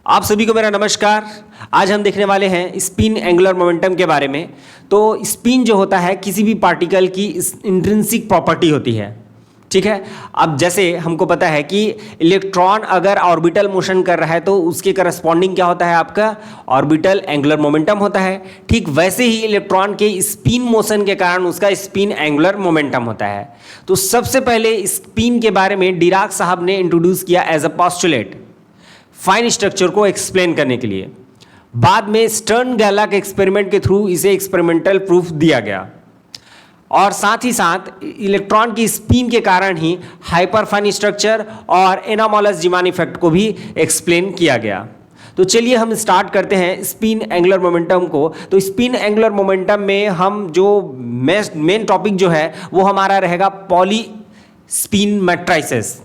आप सभी को मेरा नमस्कार। आज हम देखने वाले हैं स्पिन एंगुलर मोमेंटम के बारे में। तो स्पिन जो होता है किसी भी पार्टिकल की इंट्रिंसिक प्रॉपर्टी होती है, ठीक है। अब जैसे हमको पता है कि इलेक्ट्रॉन अगर ऑर्बिटल मोशन कर रहा है तो उसके करस्पॉन्डिंग क्या होता है, आपका ऑर्बिटल एंगुलर मोमेंटम होता है। ठीक वैसे ही इलेक्ट्रॉन के स्पिन मोशन के कारण उसका स्पिन एंगुलर मोमेंटम होता है। तो सबसे पहले स्पिन के बारे में डिराक साहब ने इंट्रोड्यूस किया as a postulate fine structure को एक्सप्लेन करने के लिए। बाद में स्टर्न गैलाक एक्सपेरिमेंट के थ्रू इसे एक्सपेरिमेंटल प्रूफ दिया गया और साथ ही साथ इलेक्ट्रॉन की स्पिन के कारण ही हाइपर फाइन स्ट्रक्चर और एनामोलस जीमान इफेक्ट को भी एक्सप्लेन किया गया। तो चलिए हम स्टार्ट करते हैं स्पिन एंगुलर मोमेंटम को। तो स्पिन एंगुलर मोमेंटम में हम जो मेन टॉपिक जो है वो हमारा रहेगा पॉली स्पिन मैट्रिसेस।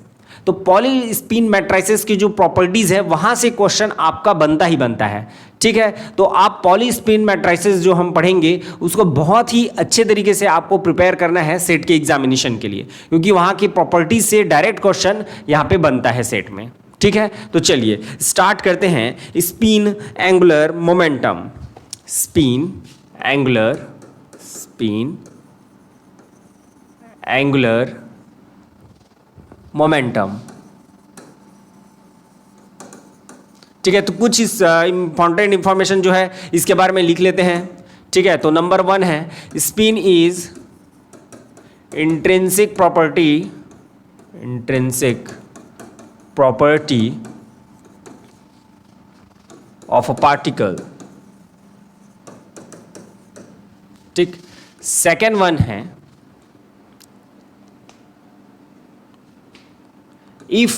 तो पॉली स्पिन मैट्रिसेस की जो प्रॉपर्टीज है वहां से क्वेश्चन आपका बनता ही बनता है, ठीक है। तो आप पॉली स्पिन मैट्रिसेस जो हम पढ़ेंगे उसको बहुत ही अच्छे तरीके से आपको प्रिपेयर करना है सेट के एग्जामिनेशन के लिए, क्योंकि वहां की प्रॉपर्टीज से डायरेक्ट क्वेश्चन यहां पे बनता है सेट में, ठीक है। तो चलिए स्टार्ट करते हैं spin angular momentum. Spin angular momentum, ठीक है। तो कुछ इस इंपॉर्टेंट इंफॉर्मेशन जो है इसके बारे में लिख लेते हैं, ठीक है। तो नंबर 1 है spin is intrinsic property of a particle, ठीक। सेकेंड वन है if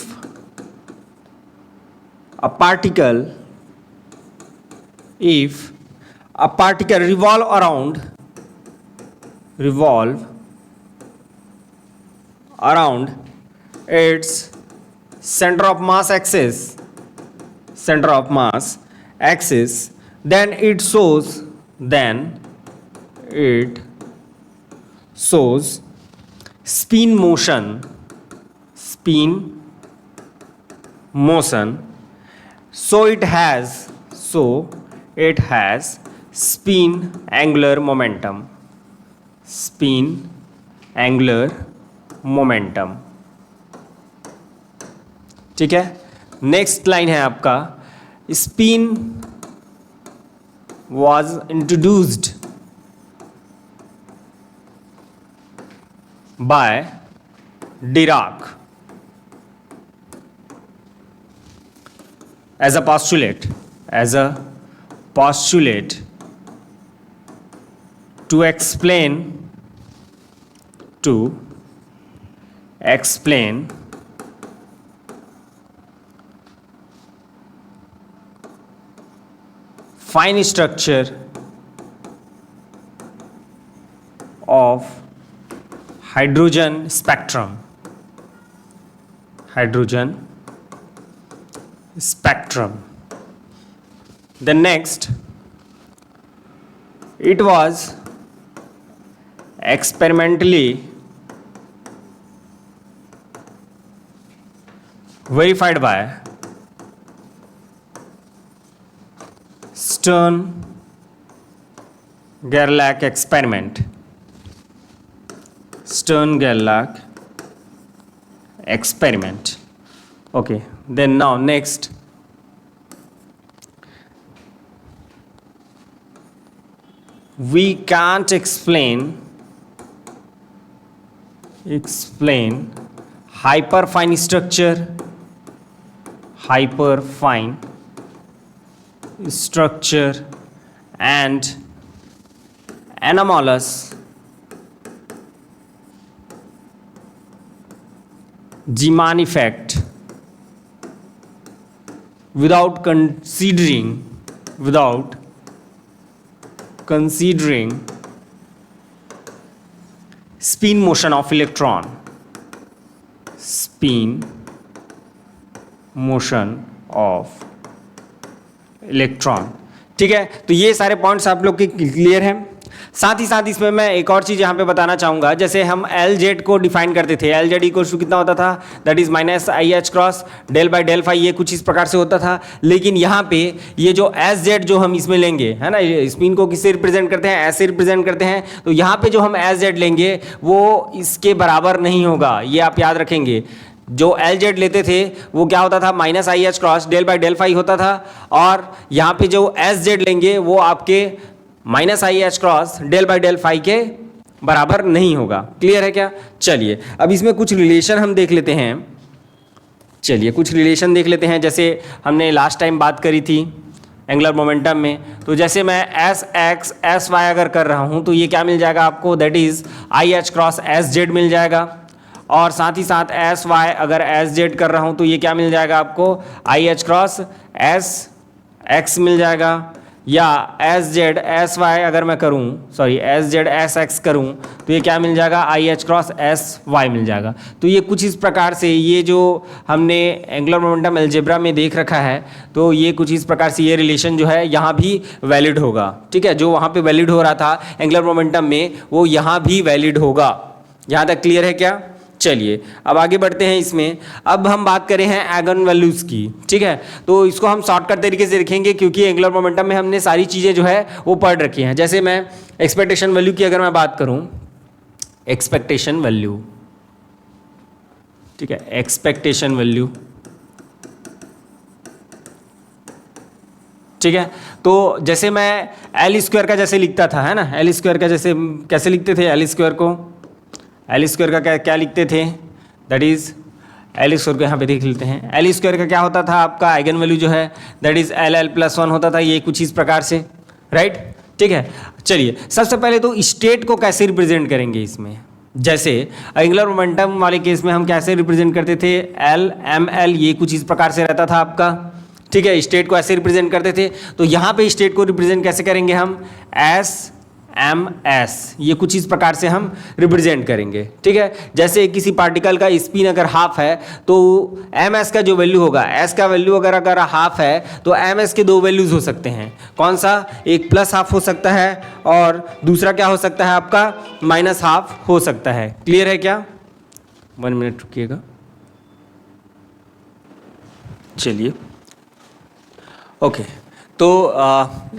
a particle revolve around its center of mass axis, then it shows spin motion, so it has spin angular momentum, ठीक है। Next line है आपका spin was introduced by Dirac as a postulate to explain fine structure of hydrogen spectrum. The next, it was experimentally verified by Stern-Gerlach experiment. Okay, then now next we can't explain hyperfine structure and anomalous Zeeman effect without considering spin motion of electron. ठीक है। तो ये सारे points आप लोग के clear हैं। साथ ही साथ इसमें मैं एक और चीज़ यहाँ पे बताना चाहूँगा, जैसे हम एल जेड को डिफाइन करते थे, एल जेड इक्वल टू कितना होता था, that is minus i H cross del by del phi, ये कुछ इस प्रकार से होता था। लेकिन यहाँ पे ये जो एस जेड जो हम इसमें लेंगे, है ना, स्पिन को किससे रिप्रेजेंट करते हैं, ऐसे रिप्रेजेंट करते हैं, तो यहाँ पे जो हम एस जेड लेंगे वो इसके बराबर नहीं होगा, ये आप याद रखेंगे। जो एल जेड लेते थे वो क्या होता था, minus i H cross del by del phi होता था, और यहाँ पे जो एस जेड लेंगे वो आपके minus i H cross del by del phi के बराबर नहीं होगा। क्लियर है क्या? चलिए अब इसमें कुछ रिलेशन हम देख लेते हैं। चलिए कुछ रिलेशन देख लेते हैं, जैसे हमने लास्ट टाइम बात करी थी एंगुलर मोमेंटम में। तो जैसे मैं एस एक्स एस वाई अगर कर रहा हूँ तो ये क्या मिल जाएगा आपको, that is I H cross S Z मिल जाएगा। और साथ ही साथ एस वाई अगर एस जेड कर रहा हूँ तो ये क्या मिल जाएगा आपको, I H cross S X मिल जाएगा। या एस जेड एस वाई अगर मैं करूँ, sorry S Z S X करूँ तो ये क्या मिल जाएगा, I H cross S Y मिल जाएगा। तो ये कुछ इस प्रकार से, ये जो हमने एंगुलर मोमेंटम अलजेब्रा में देख रखा है, तो ये कुछ इस प्रकार से ये रिलेशन जो है यहाँ भी वैलिड होगा। ठीक है, जो वहाँ पे वैलिड हो रहा था एंगुलर मोमेंटम में वो यहाँ भी वैलिड होगा। यहाँ तक क्लियर है क्या? चलिए अब आगे बढ़ते हैं इसमें। अब हम बात करें हैं आइगन वैल्यूज़ की। ठीक है, तो इसको हम शॉर्टकट तरीके से देखेंगे क्योंकि एंगुलर मोमेंटम में हमने सारी चीज़ें जो है वो पढ़ रखी हैं। जैसे मैं एक्सपेक्टेशन वैल्यू की अगर मैं बात करूं, एक्सपेक्टेशन वैल्यू, ठीक है, एक्सपेक्टेशन वैल्यू, ठीक है, तो जैसे मैं एल स्क्वायर का जैसे लिखता था, है ना, एल स्क्वायर का जैसे कैसे लिखते थे, एल स्क्वायर को, एल स्क्वायर का क्या क्या लिखते थे, दैट इज एल स्क्वायर को यहाँ पे देख लेते हैं। एल स्क्वायर का क्या होता था आपका आइगन वैल्यू जो है, that is L L plus one होता था, ये कुछ इस प्रकार से, राइट। ठीक है, चलिए सबसे पहले तो स्टेट को कैसे रिप्रेजेंट करेंगे इसमें। जैसे एंगुलर मोमेंटम वाले केस में हम कैसे रिप्रेजेंट करते थे, एल एम एल, ये कुछ इस प्रकार से रहता था आपका। ठीक है, स्टेट को ऐसे रिप्रेजेंट करते थे। तो यहाँ पे स्टेट को रिप्रेजेंट कैसे करेंगे हम, एस एम एस, ये कुछ इस प्रकार से हम रिप्रेजेंट करेंगे। ठीक है, जैसे किसी पार्टिकल का स्पिन अगर हाफ है तो एम एस का जो वैल्यू होगा, एस का वैल्यू अगर हाफ है तो एम एस के दो वैल्यूज हो सकते हैं। कौन सा, एक प्लस हाफ हो सकता है और दूसरा क्या हो सकता है आपका, माइनस हाफ हो सकता है। क्लियर है क्या? 1 मिनट रुकिएगा। चलिए ओके, तो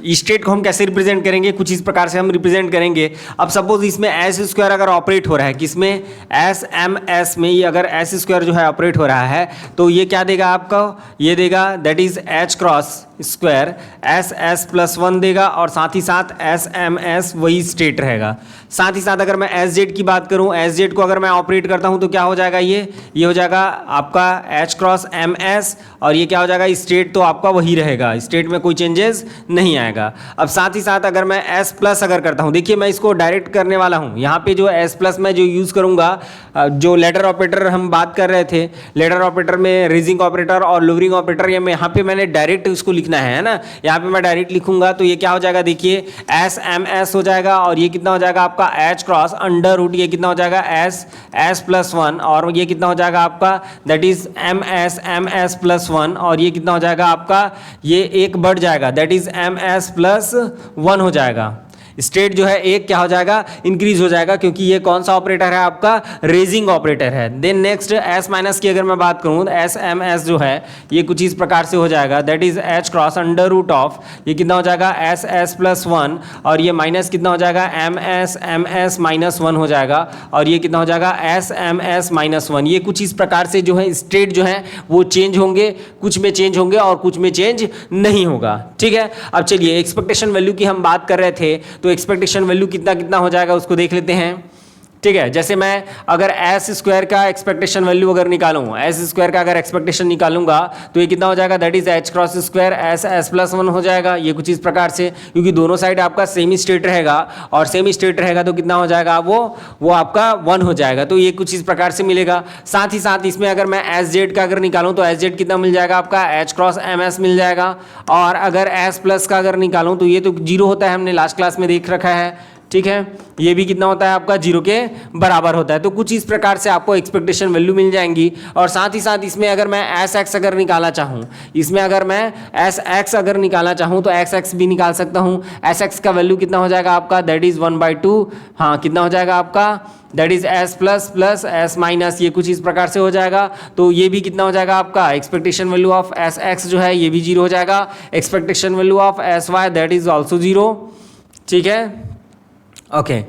स्टेट को हम कैसे रिप्रेजेंट करेंगे, कुछ इस प्रकार से हम रिप्रेजेंट करेंगे। अब सपोज इसमें एस स्क्वायर अगर ऑपरेट हो रहा है, किसमें, एस एम एस में, ये अगर एस स्क्वायर जो है ऑपरेट हो रहा है तो ये क्या देगा आपको, ये देगा that is h cross square S s plus one देगा, और साथ ही साथ एस एम एस वही स्टेट रहेगा। साथ ही साथ अगर मैं एस जेड की बात करूं, एस जेड को अगर मैं ऑपरेट करता हूं तो क्या हो जाएगा, ये हो जाएगा आपका एच क्रॉस एम एस, और ये क्या हो जाएगा, स्टेट तो आपका वही रहेगा, स्टेट में कोई चेंजेस नहीं आएगा। अब साथ ही साथ अगर मैं एस प्लस अगर करता हूं, देखिए मैं इसको डायरेक्ट करने वाला हूं, यहाँ पे जो एस प्लस में जो यूज़ करूंगा, जो लेटर ऑपरेटर हम बात कर रहे थे, लेटर ऑपरेटर में रेजिंग ऑपरेटर और लोअरिंग ऑपरेटर, ये यहाँ पे मैंने डायरेक्ट इसको लिखना है ना, यहाँ पे मैं डायरेक्ट लिखूंगा तो ये क्या हो जाएगा, देखिए एस एम एस हो जाएगा, और ये कितना हो जाएगा आपका एच क्रॉस अंडर रूट, ये कितना हो जाएगा एस एस प्लस वन, और ये कितना हो जाएगा आपका, that is m s plus one, और ये कितना हो जाएगा आपका, ये एक बढ़ जाएगा, that is m s plus one हो जाएगा। स्टेट जो है एक क्या हो जाएगा, इंक्रीज हो जाएगा, क्योंकि ये कौन सा ऑपरेटर है आपका, रेजिंग ऑपरेटर है। देन नेक्स्ट एस माइनस की अगर मैं बात करूं, एस एम एस जो है ये कुछ इस प्रकार से हो जाएगा, that is h cross under root of, ये कितना हो जाएगा एस एस प्लस वन, और ये माइनस कितना हो जाएगा एम एस माइनस वन हो जाएगा, और ये कितना हो जाएगा s m s minus one. ये कुछ इस प्रकार से जो है स्टेट जो है वो चेंज होंगे, कुछ में चेंज होंगे और कुछ में चेंज नहीं होगा। ठीक है, अब चलिए एक्सपेक्टेशन वैल्यू की हम बात कर रहे थे, तो एक्सपेक्टेशन वैल्यू कितना कितना हो जाएगा उसको देख लेते हैं। ठीक है, जैसे मैं अगर एस स्क्वायर का एक्सपेक्टेशन वैल्यू अगर निकालूं, एस स्क्वायर का अगर एक्सपेक्टेशन निकालूंगा तो ये कितना हो जाएगा, that is h cross square S s plus one हो जाएगा, ये कुछ इस प्रकार से, क्योंकि दोनों साइड आपका सेमी स्टेट रहेगा, और सेमी स्टेट रहेगा तो कितना हो जाएगा वो आपका वन हो जाएगा, तो ये कुछ इस प्रकार से मिलेगा। साथ ही साथ इसमें अगर मैं एस जेड का अगर निकालूं तो एस जेड कितना मिल जाएगा आपका, एच क्रॉस एम एस मिल जाएगा, और अगर एस प्लस का अगर निकालूं तो ये तो जीरो होता है, हमने लास्ट क्लास में देख रखा है। ठीक है, ये भी कितना होता है आपका 0 के बराबर होता है। तो कुछ इस प्रकार से आपको एक्सपेक्टेशन वैल्यू मिल जाएंगी। और साथ ही साथ इसमें अगर मैं एस एक्स अगर निकालना चाहूँ, इसमें अगर मैं एस एक्स अगर निकालना चाहूँ तो एक्स एक्स भी निकाल सकता हूँ। एस एक्स का वैल्यू कितना हो जाएगा आपका, दैट इज 1/2। हाँ, कितना हो जाएगा आपका, that is S plus plus S minus, ये कुछ इस प्रकार से हो जाएगा। तो ये भी कितना हो जाएगा आपका, expectation value of s x जो है ये भी 0 हो जाएगा। Expectation value of s y that is also 0। ठीक है, ओके,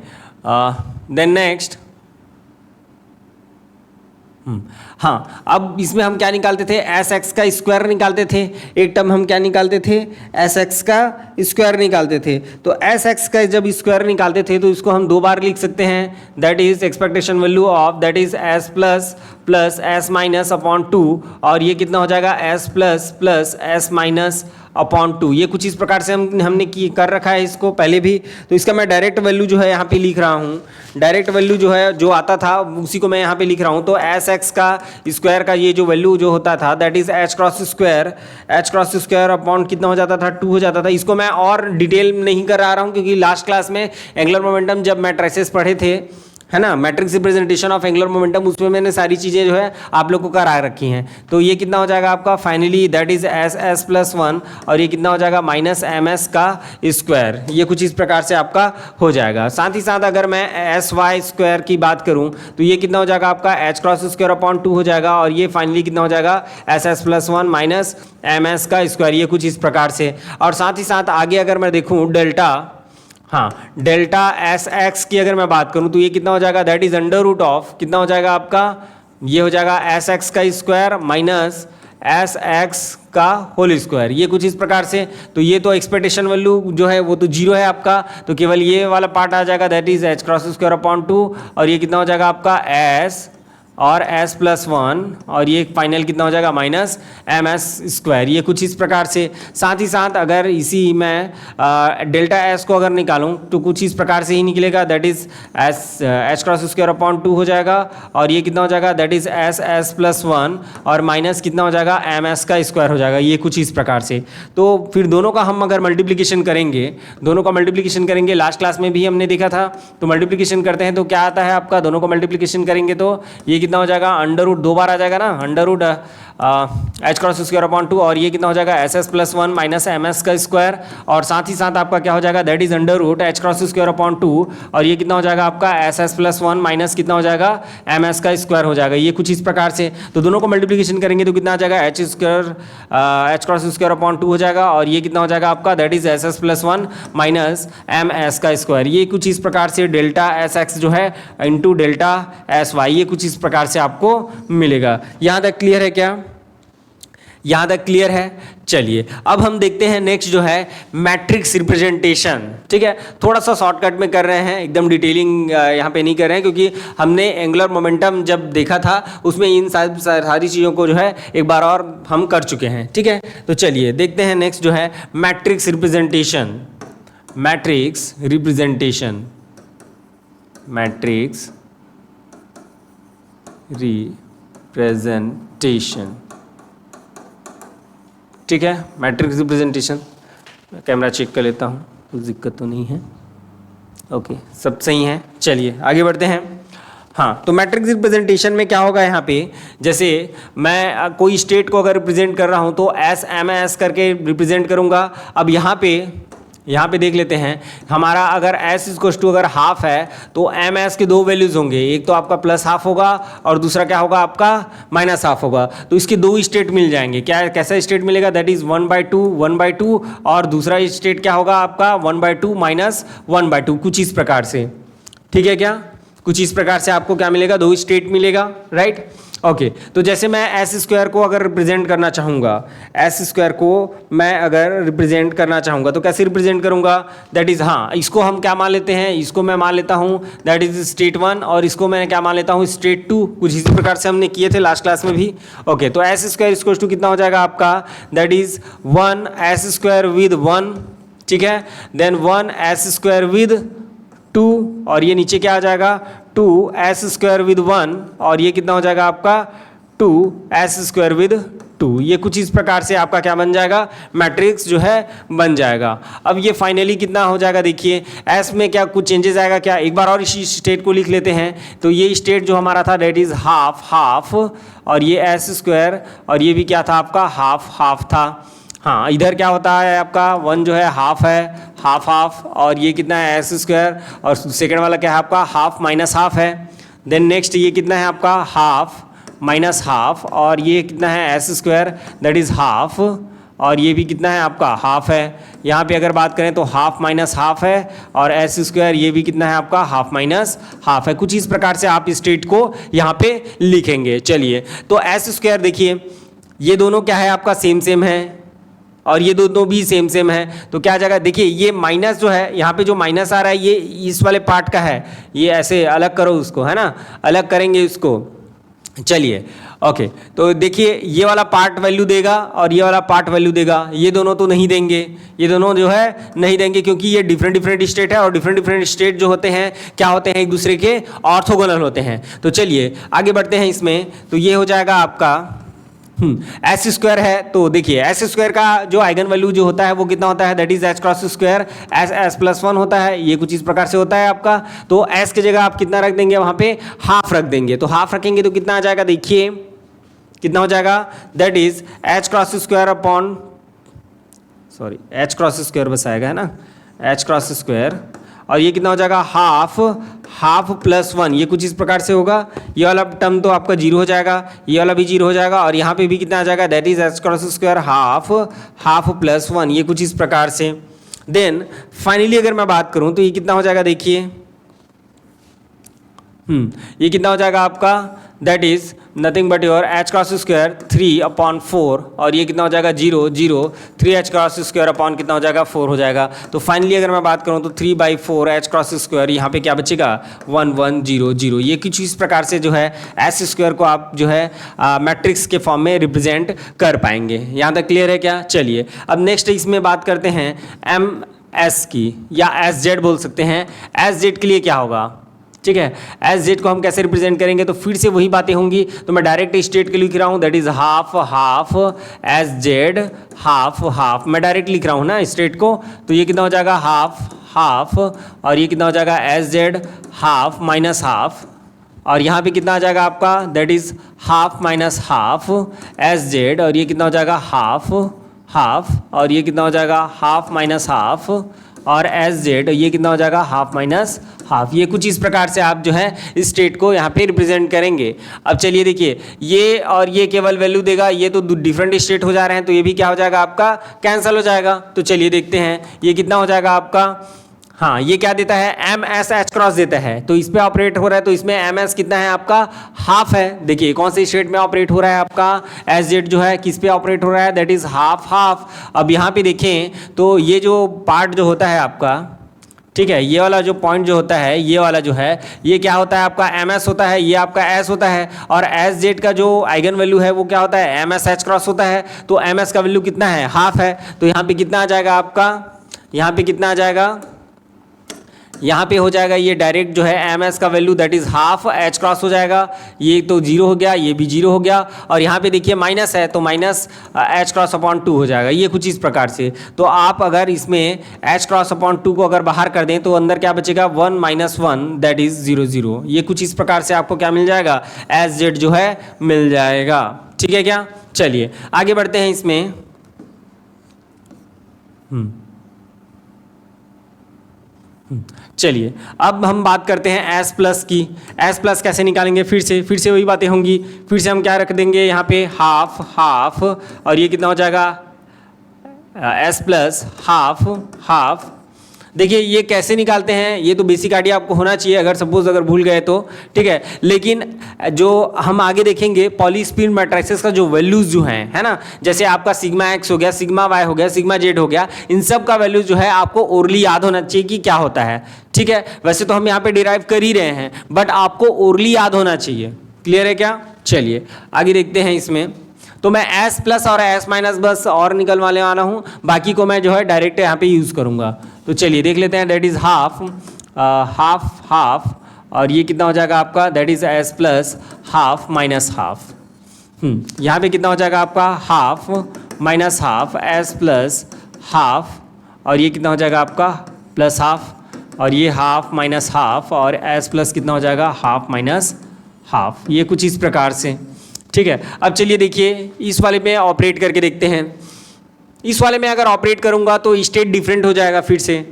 देन नेक्स्ट, हाँ, अब इसमें हम क्या निकालते थे, एस एक्स का स्क्वायर निकालते थे। एक टर्म हम क्या निकालते थे, एस एक्स का स्क्वायर निकालते थे। तो एस एक्स का जब स्क्वायर निकालते थे तो इसको हम 2 बार लिख सकते हैं, that is expectation value of that is S plus plus S minus upon 2, और ये कितना हो जाएगा, S plus plus S minus upon 2। ये कुछ इस प्रकार से हमने कर रखा है इसको पहले भी। तो इसका मैं डायरेक्ट वैल्यू जो है यहाँ पे लिख रहा हूँ, डायरेक्ट वैल्यू जो है जो आता था उसी को मैं यहाँ पे लिख रहा हूँ। तो एस एक्स का स्क्वायर का ये जो वैल्यू जो होता था that is h cross square upon कितना हो जाता था, 2 हो जाता था। इसको मैं और डिटेल नहीं कर रहा हूँ क्योंकि लास्ट क्लास में एंगुलर मोमेंटम जब मैट्रिसेस पढ़े थे, है ना, matrix representation of angular momentum, उसमें मैंने सारी चीज़ें जो है आप लोग को करा रखी हैं। तो ये कितना हो जाएगा आपका finally, that is s s plus 1, और ये कितना हो जाएगा माइनस एम एस का स्क्वायर। ये कुछ इस प्रकार से आपका हो जाएगा। साथ ही साथ अगर मैं एस वाई स्क्वायर की बात करूं तो ये कितना हो जाएगा आपका, एच क्रॉस स्क्वायर अपॉन 2 हो जाएगा, और ये फाइनली कितना हो जाएगा, s s plus 1 minus m s का स्क्वायर। ये कुछ इस प्रकार से। और साथ ही साथ आगे अगर मैं देखूँ डेल्टा, हाँ, डेल्टा एस एक्स की अगर मैं बात करूं तो ये कितना हो जाएगा, that is under root of कितना हो जाएगा आपका, ये हो जाएगा एस एक्स का स्क्वायर माइनस एस एक्स का होल स्क्वायर। ये कुछ इस प्रकार से। तो ये तो एक्सपेक्टेशन वैल्यू जो है वो तो 0 है आपका, तो केवल ये वाला पार्ट आ जाएगा, that is h cross square upon 2, और ये कितना हो जाएगा आपका एस और s प्लस 1, और ये फाइनल कितना हो जाएगा माइनस एम एस स्क्वायर। ये कुछ इस प्रकार से। साथ ही साथ अगर इसी में डेल्टा s को अगर निकालूं तो कुछ इस प्रकार से ही निकलेगा, that is h cross square upon 2 हो जाएगा, और ये कितना हो जाएगा, दैट इज एस प्लस 1, और माइनस कितना हो जाएगा, एम एस का स्क्वायर हो जाएगा। ये कुछ इस प्रकार से। तो फिर दोनों का हम अगर मल्टीप्लिकेशन करेंगे, दोनों का मल्टीप्लिकेशन करेंगे, लास्ट क्लास में भी हमने देखा था। तो मल्टीप्लिकेशन करते हैं तो क्या आता है आपका, दोनों को मल्टीप्लिकेशन करेंगे तो ये कितना हो जाएगा, अंडर रूट 2 बार आ जाएगा ना, under root h cross square upon 2, और ये कितना हो जाएगा s s plus 1 minus m s का स्क्वायर, और साथ ही साथ आपका क्या हो जाएगा, that is under root h cross square upon 2, और ये कितना हो जाएगा आपका एस एस प्लस 1 माइनस कितना हो जाएगा, एम एस का स्क्वायर हो जाएगा। ये कुछ इस प्रकार से। तो दोनों को मल्टीप्लिकेशन करेंगे तो कितना आ जाएगा, एच क्रॉस स्क्वायर अपॉन 2 हो जाएगा, और ये कितना हो जाएगा आपका, that is s s plus 1 minus m s का स्क्वायर। ये कुछ इस प्रकार से डेल्टा एस एक्स जो है इंटू डेल्टा एस वाई, ये कुछ इस प्रकार से आपको मिलेगा। यहाँ तक क्लियर है क्या, यहाँ तक क्लियर है? चलिए अब हम देखते हैं नेक्स्ट जो है मैट्रिक्स रिप्रेजेंटेशन। ठीक है, थोड़ा सा शॉर्टकट में कर रहे हैं, एकदम डिटेलिंग यहाँ पे नहीं कर रहे हैं, क्योंकि हमने एंगुलर मोमेंटम जब देखा था उसमें इन सारी चीज़ों को जो है एक बार और हम कर चुके हैं। ठीक है, तो चलिए देखते हैं नेक्स्ट जो है matrix representation. Matrix representation, matrix representation. ठीक है, मैट्रिक्स रिप्रेजेंटेशन। कैमरा चेक कर लेता हूँ, कुछ दिक्कत तो नहीं है। ओके, सब सही है। चलिए आगे बढ़ते हैं। हाँ, तो मैट्रिक्स रिप्रेजेंटेशन में क्या होगा, यहाँ पे जैसे मैं कोई स्टेट को अगर रिप्रेजेंट कर रहा हूँ तो एस एम एस करके रिप्रेजेंट करूँगा। अब यहाँ पे देख लेते हैं, हमारा अगर एस इक्वल्स टू अगर हाफ है तो एम एस के 2 वैल्यूज़ होंगे, एक तो आपका प्लस हाफ होगा और दूसरा क्या होगा आपका माइनस हाफ होगा। तो इसके 2 स्टेट मिल जाएंगे। क्या, कैसा स्टेट मिलेगा, दैट इज 1/2, और दूसरा स्टेट क्या होगा आपका 1/2 माइनस 1/2, कुछ इस प्रकार से। ठीक है क्या, कुछ इस प्रकार से आपको क्या मिलेगा, 2 स्टेट मिलेगा, राइट। ओके, तो जैसे मैं एस स्क्वायर को अगर रिप्रेजेंट करना चाहूँगा, एस स्क्वायर को मैं अगर रिप्रेजेंट करना चाहूँगा तो कैसे रिप्रेजेंट करूँगा, दैट इज़, हाँ, इसको हम क्या मान लेते हैं, इसको मैं मान लेता हूँ दैट इज स्टेट 1, और इसको मैं क्या मान लेता हूँ स्टेट 2। कुछ इसी प्रकार से हमने किए थे लास्ट क्लास में भी। ओके, तो एस स्क्वायर इक्वल्स टू कितना हो जाएगा आपका, that is 1 S square with 1, ठीक है, देन 1 एस स्क्वायर विद 2, और ये नीचे क्या आ जाएगा 2 एस स्क्वायर विद 1, और ये कितना हो जाएगा आपका 2 एस स्क्वायर विद 2। 2, ये कुछ इस प्रकार से आपका क्या बन जाएगा, मैट्रिक्स जो है बन जाएगा। अब ये फाइनली कितना हो जाएगा, देखिए एस में क्या कुछ चेंजेस आएगा क्या, एक बार और इसी स्टेट को लिख लेते हैं। तो ये स्टेट जो हमारा था डेट इज हाफ हाफ, और ये एस स्क्वायर, और ये भी क्या था आपका हाफ हाफ था। हाँ, इधर क्या होता है आपका 1 जो है हाफ है, हाफ हाफ, और ये कितना है एस स्क्वायर, और सेकेंड वाला क्या है आपका हाफ माइनस हाफ है। देन नेक्स्ट ये कितना है आपका हाफ माइनस हाफ, और ये कितना है S square that is half, और ये भी कितना है आपका हाफ है। यहाँ पे अगर बात करें तो हाफ माइनस हाफ है, और एस स्क्वायर ये भी कितना है आपका हाफ माइनस हाफ है। कुछ इस प्रकार से आप स्टेट को यहाँ पे लिखेंगे। चलिए, तो एस स्क्वायर देखिए ये दोनों क्या है आपका सेम सेम है, और ये दोनों भी सेम सेम है, तो क्या जाएगा, देखिए ये माइनस जो है यहाँ पे जो माइनस आ रहा है ये इस वाले पार्ट का है, ये ऐसे अलग करो उसको, है ना, अलग करेंगे इसको। चलिए ओके, तो देखिए ये वाला पार्ट वैल्यू देगा और ये वाला पार्ट वैल्यू देगा, ये दोनों तो नहीं देंगे, ये दोनों जो है नहीं देंगे, क्योंकि ये डिफरेंट डिफरेंट स्टेट है, और डिफरेंट डिफरेंट स्टेट जो होते हैं क्या होते हैं, एक दूसरे के ऑर्थोगोनल होते हैं। तो चलिए आगे बढ़ते हैं इसमें, तो ये हो जाएगा आपका एस स्क्वायर है। तो देखिए एस स्क्वायर का जो आइगन वैल्यू जो होता है वो कितना होता है, that is h cross square S s plus 1 होता है, ये कुछ इस प्रकार से होता है आपका। तो एस की जगह आप कितना रख देंगे, वहां पे हाफ रख देंगे, तो हाफ रखेंगे तो कितना आ जाएगा, देखिए कितना हो जाएगा, that is h cross square upon, sorry H cross square बस आएगा, है ना, एच क्रॉस स्क्वायर, और ये कितना हो जाएगा हाफ हाफ प्लस 1, ये कुछ इस प्रकार से होगा। ये वाला टर्म तो आपका जीरो हो जाएगा, ये वाला भी जीरो हो जाएगा, और यहाँ पे भी कितना आ जाएगा, that is h cross square half half plus 1, ये कुछ इस प्रकार से। देन फाइनली अगर मैं बात करूँ तो ये कितना हो जाएगा, देखिए ये कितना हो जाएगा आपका, that is nothing but your H cross square 3/4, और ये कितना हो जाएगा 0 0, 3h क्रॉस स्क्वायर अपॉन कितना हो जाएगा 4 हो जाएगा। तो फाइनली अगर मैं बात करूँ तो 3/4 h क्रॉस स्क्वायर, यहाँ पे क्या बचेगा 1 1 0 0, ये कुछ इस प्रकार से जो है एस स्क्वायर को आप जो है मैट्रिक्स के फॉर्म में रिप्रेजेंट कर पाएंगे। यहाँ तक क्लियर है क्या। चलिए अब नेक्स्ट इसमें बात करते हैं एम एस की, या एस जेड बोल सकते हैं। एस जेड के लिए क्या होगा, ठीक है, एस जेड को हम कैसे रिप्रेजेंट करेंगे, तो फिर से वही बातें होंगी, तो मैं डायरेक्ट स्टेट के लिए लिख रहा हूँ, that is half half S Z half half, मैं डायरेक्ट लिख रहा हूँ ना स्टेट को। तो ये कितना हो जाएगा हाफ हाफ, और ये कितना हो जाएगा S Z half minus half, और यहाँ पे कितना आ जाएगा आपका, that is half minus half S Z, और ये कितना हो जाएगा हाफ हाफ, और ये कितना हो जाएगा हाफ माइनस हाफ, और एस जेड ये कितना हो जाएगा हाफ माइनस हाफ। ये कुछ इस प्रकार से आप जो है स्टेट को यहाँ पे रिप्रेजेंट करेंगे। अब चलिए देखिए ये और ये केवल वैल्यू देगा, ये तो डिफरेंट स्टेट हो जा रहे हैं, तो ये भी क्या हो जाएगा आपका कैंसिल हो जाएगा। तो चलिए देखते हैं ये कितना हो जाएगा आपका, हाँ ये क्या देता है एम एस एच क्रॉस देता है, तो इस पे ऑपरेट हो रहा है, तो इसमें एम एस कितना है आपका हाफ है। देखिए कौन से स्टेट में ऑपरेट हो रहा है आपका एस जेड जो है किस पे ऑपरेट हो रहा है, दैट इज हाफ हाफ। अब यहाँ पे देखें तो ये जो पार्ट जो होता है आपका, ठीक है, ये वाला जो पॉइंट जो होता है, ये वाला जो है ये क्या होता है आपका एम एस होता है, ये आपका एस होता है, और एस जेड का जो आइगन वैल्यू है वो क्या होता है एम एस एच क्रॉस होता है। तो एम एस का वैल्यू कितना है हाफ है, तो यहाँ पे कितना आ जाएगा आपका, यहाँ पे कितना आ जाएगा, यहाँ पे हो जाएगा ये डायरेक्ट जो है एम एस का value that is half H cross हो जाएगा, ये तो जीरो हो गया, ये भी जीरो हो गया, और यहाँ पे देखिए माइनस है तो माइनस एच क्रॉस अपॉन 2 हो जाएगा, ये कुछ इस प्रकार से। तो आप अगर इसमें एच क्रॉस अपॉन 2 को अगर बाहर कर दें तो अंदर क्या बचेगा 1 - 1 दैट इज 0 0, ये कुछ इस प्रकार से आपको क्या मिल जाएगा एस जेड जो है मिल जाएगा। ठीक है क्या। चलिए आगे बढ़ते हैं इसमें। चलिए अब हम बात करते हैं एस प्लस की। एस प्लस कैसे निकालेंगे, फिर से वही बातें होंगी। फिर से हम क्या रख देंगे यहाँ पे हाफ हाफ, और ये कितना हो जाएगा एस प्लस हाफ हाफ। देखिए ये कैसे निकालते हैं, ये तो बेसिक आइडिया आपको होना चाहिए अगर सपोज अगर भूल गए तो, ठीक है। लेकिन जो हम आगे देखेंगे पॉलीस्पिन मैट्रिसेस का जो वैल्यूज जो हैं, है ना, जैसे आपका सिग्मा एक्स हो गया, सिग्मा वाई हो गया, सिग्मा जेड हो गया, इन सब का वैल्यू जो है आपको ओरली याद होना चाहिए कि क्या होता है। ठीक है, वैसे तो हम यहाँ पे डिराइव कर ही रहे हैं, बट आपको ओरली याद होना चाहिए। क्लियर है क्या। चलिए आगे देखते हैं इसमें। तो मैं एस प्लस और एस माइनस बस और निकलवाने वाला हूँ, बाकी को मैं जो है डायरेक्ट यहाँ पे यूज़ करूँगा। तो चलिए देख लेते हैं, that is half half half, और ये कितना हो जाएगा आपका that is S plus half minus half. यहाँ पे कितना हो जाएगा आपका half minus half S plus half, और ये कितना हो जाएगा आपका प्लस हाफ, और ये हाफ माइनस हाफ, और एस प्लस कितना हो जाएगा हाफ माइनस हाफ। ये कुछ इस प्रकार से, ठीक है। अब चलिए देखिए इस वाले में ऑपरेट करके देखते हैं। इस वाले में अगर ऑपरेट करूंगा तो स्टेट डिफरेंट हो जाएगा फिर से,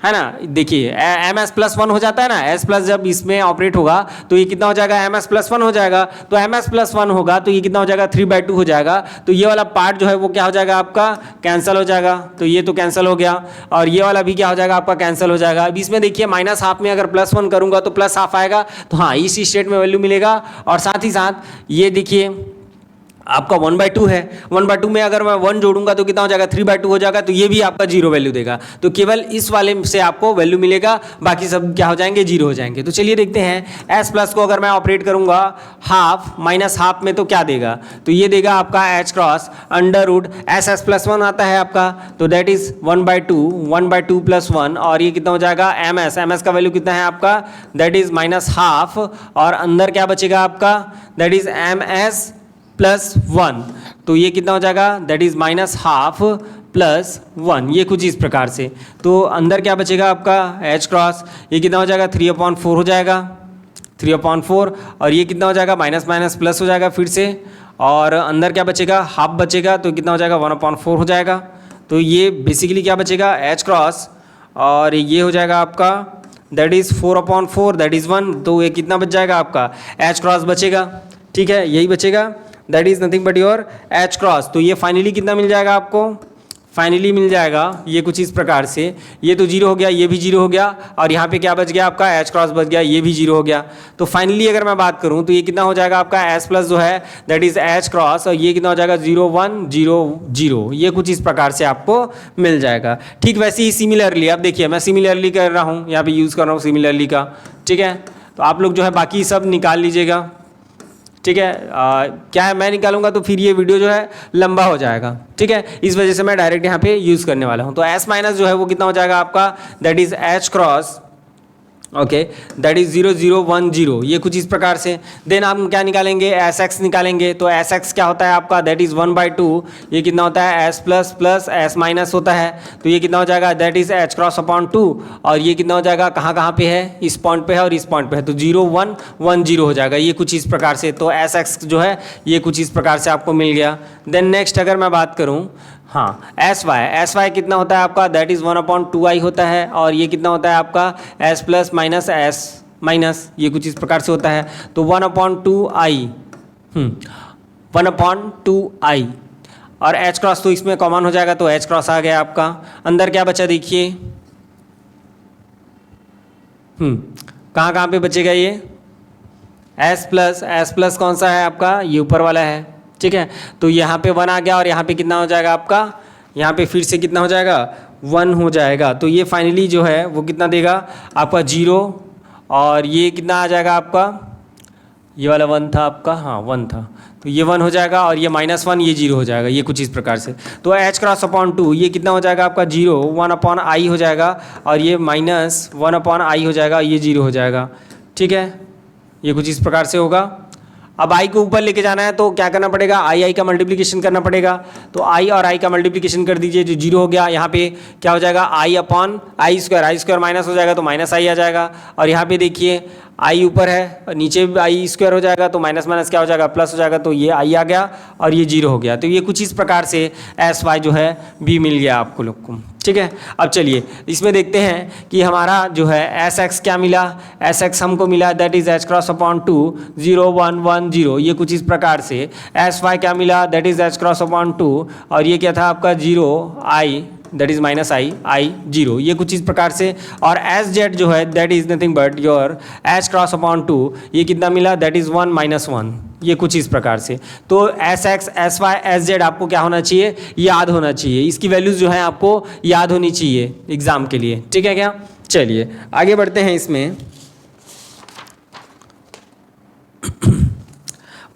है ना। देखिए एम एस प्लस वन हो जाता है ना, एस प्लस जब इसमें ऑपरेट होगा तो ये कितना हो जाएगा एम एस प्लस वन हो जाएगा, तो एम एस प्लस वन होगा तो ये कितना हो जाएगा 3/2 हो जाएगा। तो ये वाला पार्ट जो है वो क्या हो जाएगा आपका कैंसिल हो जाएगा, तो ये तो कैंसिल हो गया, और ये वाला भी क्या हो जाएगा आपका कैंसिल हो जाएगा। अब इसमें देखिए माइनस हाफ में अगर प्लस वन करूंगा तो प्लस हाफ आएगा, तो हाँ इसी स्टेट में वैल्यू मिलेगा। और साथ ही साथ ये देखिए आपका 1/2 है, 1/2 में अगर मैं 1 जोड़ूंगा तो कितना हो जाएगा 3/2 हो जाएगा, तो ये भी आपका जीरो वैल्यू देगा। तो केवल इस वाले से आपको वैल्यू मिलेगा, बाकी सब क्या हो जाएंगे जीरो हो जाएंगे। तो चलिए देखते हैं एस प्लस को अगर मैं ऑपरेट करूंगा हाफ माइनस हाफ में तो क्या देगा, तो ये देगा आपका h cross under root s s plus one आता है आपका, तो दैट इज 1/2 प्लस 1, और ये कितना हो जाएगा एम एस का वैल्यू कितना है आपका दैट इज माइनस हाफ, और अंदर क्या बचेगा आपका that is m s plus 1, तो ये कितना हो जाएगा that is minus half plus 1, ये कुछ इस प्रकार से। तो अंदर क्या बचेगा आपका एच क्रॉस, ये कितना हो जाएगा 3/4 हो जाएगा 3/4, और ये कितना हो जाएगा माइनस माइनस प्लस हो जाएगा फिर से, और अंदर क्या बचेगा हाफ बचेगा, तो कितना हो जाएगा 1/4 हो जाएगा। तो ये बेसिकली क्या बचेगा एच क्रॉस, और ये हो जाएगा आपका दैट इज 4/4 दैट इज 1, तो ये कितना बच जाएगा आपका एच क्रॉस बचेगा, ठीक है यही बचेगा, that is nothing but your H cross. तो ये फाइनली कितना मिल जाएगा आपको, फाइनली मिल जाएगा ये कुछ इस प्रकार से, ये तो जीरो हो गया, ये भी जीरो हो गया, और यहाँ पे क्या बच गया आपका एच क्रॉस बच गया, ये भी जीरो हो गया। तो फाइनली अगर मैं बात करूँ तो ये कितना हो जाएगा आपका एस प्लस जो है दैट इज एच क्रॉस, और ये कितना हो जाएगा 0 1 0 0, ये कुछ इस प्रकार से आपको मिल जाएगा। ठीक वैसे ही सिमिलरली, अब देखिए मैं सिमिलरली कर रहा हूँ, यहाँ पे यूज़ कर रहा हूँ सिमिलरली का, ठीक है। तो आप लोग जो है बाकी सब निकाल लीजिएगा, ठीक है। क्या है मैं निकालूंगा तो फिर ये वीडियो जो है लंबा हो जाएगा, ठीक है, इस वजह से मैं डायरेक्ट यहाँ पे यूज़ करने वाला हूँ। तो एस माइनस जो है वो कितना हो जाएगा आपका that is h cross, okay that is 0 0 1 0, ये कुछ इस प्रकार से। देन हम क्या निकालेंगे एस एक्स निकालेंगे, तो एस एक्स क्या होता है आपका दैट इज 1/2, ये कितना होता है S plus plus S minus होता है, तो ये कितना हो जाएगा that is h cross upon 2, और ये कितना हो जाएगा कहाँ पे है इस पॉइंट पे है और इस पॉइंट पे है, तो 0 1 1 0 हो जाएगा, ये कुछ इस प्रकार से। तो एस एक्स जो है ये कुछ इस प्रकार से आपको मिल गया। देन नेक्स्ट अगर मैं बात करूँ हाँ एस वाई कितना होता है आपका दैट इज़ 1/2i होता है, और ये कितना होता है आपका S plus minus S minus, ये कुछ इस प्रकार से होता है। तो 1/2i 1/2i, और एच क्रॉस तो इसमें कॉमन हो जाएगा, तो एच क्रॉस आ गया आपका। अंदर क्या बचा देखिए, कहाँ पे बचेगा ये एस प्लस कौन सा है आपका ये ऊपर वाला है, ठीक है। तो यहाँ पे 1 आ गया, और यहाँ पे कितना हो जाएगा आपका, यहाँ पे फिर से कितना हो जाएगा 1 हो जाएगा। तो ये फाइनली जो है वो कितना देगा आपका 0, और ये कितना आ जाएगा आपका, ये वाला 1 था आपका, हाँ 1 था, तो ये 1 हो जाएगा, और ये -1 ये 0 हो जाएगा, ये कुछ इस प्रकार से। तो एच क्रॉस अपॉन 2 ये कितना हो जाएगा आपका 0 1/i हो जाएगा, और ये -1/i हो जाएगा, ये 0 हो जाएगा, ठीक है, ये कुछ इस प्रकार से होगा। अब i को ऊपर लेके जाना है तो क्या करना पड़ेगा, i का मल्टीप्लिकेशन करना पड़ेगा, तो i और i का मल्टीप्लिकेशन कर दीजिए, जो 0 हो गया, यहाँ पे क्या हो जाएगा i/i स्क्वायर माइनस हो जाएगा तो -i आ जाएगा, और यहाँ पे देखिए i ऊपर है और नीचे भी i स्क्वायर हो जाएगा, तो माइनस माइनस क्या हो जाएगा प्लस हो जाएगा, तो ये i आ गया और ये 0 हो गया। तो ये कुछ इस प्रकार से एस वाई जो है भी मिल गया आपको लोग को, ठीक है। अब चलिए इसमें देखते हैं कि हमारा जो है एस एक्स क्या मिला, एस एक्स हमको मिला that is h cross upon 2 0 1 1 0, ये कुछ इस प्रकार से। एस वाई क्या मिला that is h cross upon 2, और ये क्या था आपका 0 i दैट इज -i 0, ये कुछ इस प्रकार से। और एस जेड जो है that is nothing but your H cross upon 2, ये कितना मिला दैट इज 1 -1, ये कुछ इस प्रकार से। तो s x s y s z आपको क्या होना चाहिए, याद होना चाहिए, इसकी वैल्यूज जो है आपको याद होनी चाहिए एग्जाम के लिए, ठीक है क्या। चलिए आगे बढ़ते हैं इसमें।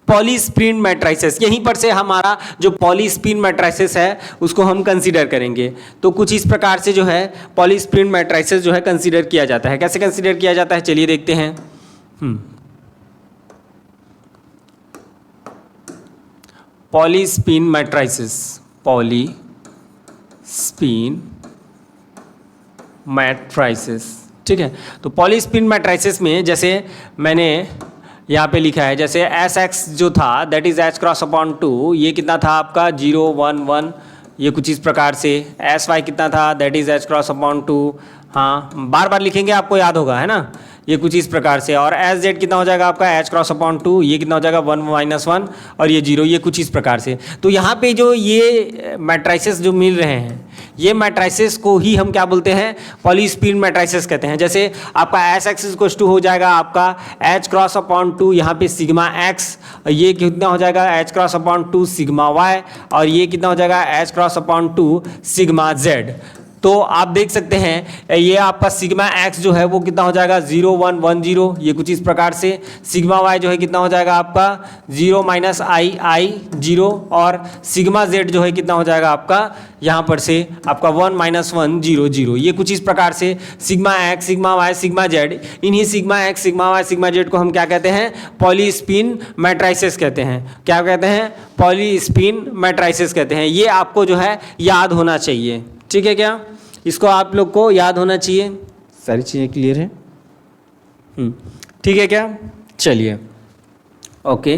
पॉलीस्प्रीन मैट्राइसेस, यहीं पर से हमारा जो पॉलीस्प्रीन मैट्राइसेस है उसको हम कंसीडर करेंगे। तो कुछ इस प्रकार से जो है पॉलीस्प्रीन मैट्राइसेस जो है कंसीडर किया जाता है। कैसे कंसीडर किया जाता है चलिए देखते हैं। पॉलीस्पिन मैट्राइसिस, पॉलीस्पिन मैट्राइसिस, ठीक है। तो पॉलीस्पिन मैट्राइसिस में जैसे मैंने यहाँ पे लिखा है, जैसे एस एक्स जो था that is h cross upon 2, ये कितना था आपका 0 1 1, ये कुछ इस प्रकार से। एस वाई कितना था that is h cross upon 2, हाँ बार बार लिखेंगे आपको याद होगा, है ना, ये कुछ इस प्रकार से। और एस जेड कितना हो जाएगा आपका एच क्रॉस अपॉन 2, ये कितना हो जाएगा 1 - 1 और ये 0, ये कुछ इस प्रकार से। तो यहाँ पे जो ये मैट्राइसिस जो मिल रहे हैं, ये मैट्राइसिस को ही हम क्या बोलते हैं, पॉलीस्पिन मैट्राइसिस कहते हैं। जैसे आपका एस एक्स इक्वल्स टू हो जाएगा आपका एच क्रॉस अपॉन 2, यहाँ पे सिग्मा एक्स, ये कितना हो जाएगा h cross upon 2 sigma y, और ये कितना हो जाएगा h cross upon 2 sigma z. तो आप देख सकते हैं ये आपका सिग्मा एक्स जो है वो कितना हो जाएगा 0 1 1 0, ये कुछ इस प्रकार से। सिग्मा वाई जो है कितना हो जाएगा आपका 0 - I 0, और सिग्मा जेड जो है कितना हो जाएगा आपका यहाँ पर से आपका 1 - 1 0 0, ये कुछ इस प्रकार से। Sigma X, sigma Y, sigma Z, इन्हीं sigma X, sigma Y, sigma Z को हम क्या कहते हैं, पॉलीस्पिन मैट्राइसिस कहते हैं। क्या कहते हैं, पॉलीस्पिन मैट्राइसिस कहते हैं। ये आपको जो है याद होना चाहिए, ठीक है क्या, इसको आप लोग को याद होना चाहिए। सारी चीज़ें क्लियर है, ठीक है क्या, चलिए ओके।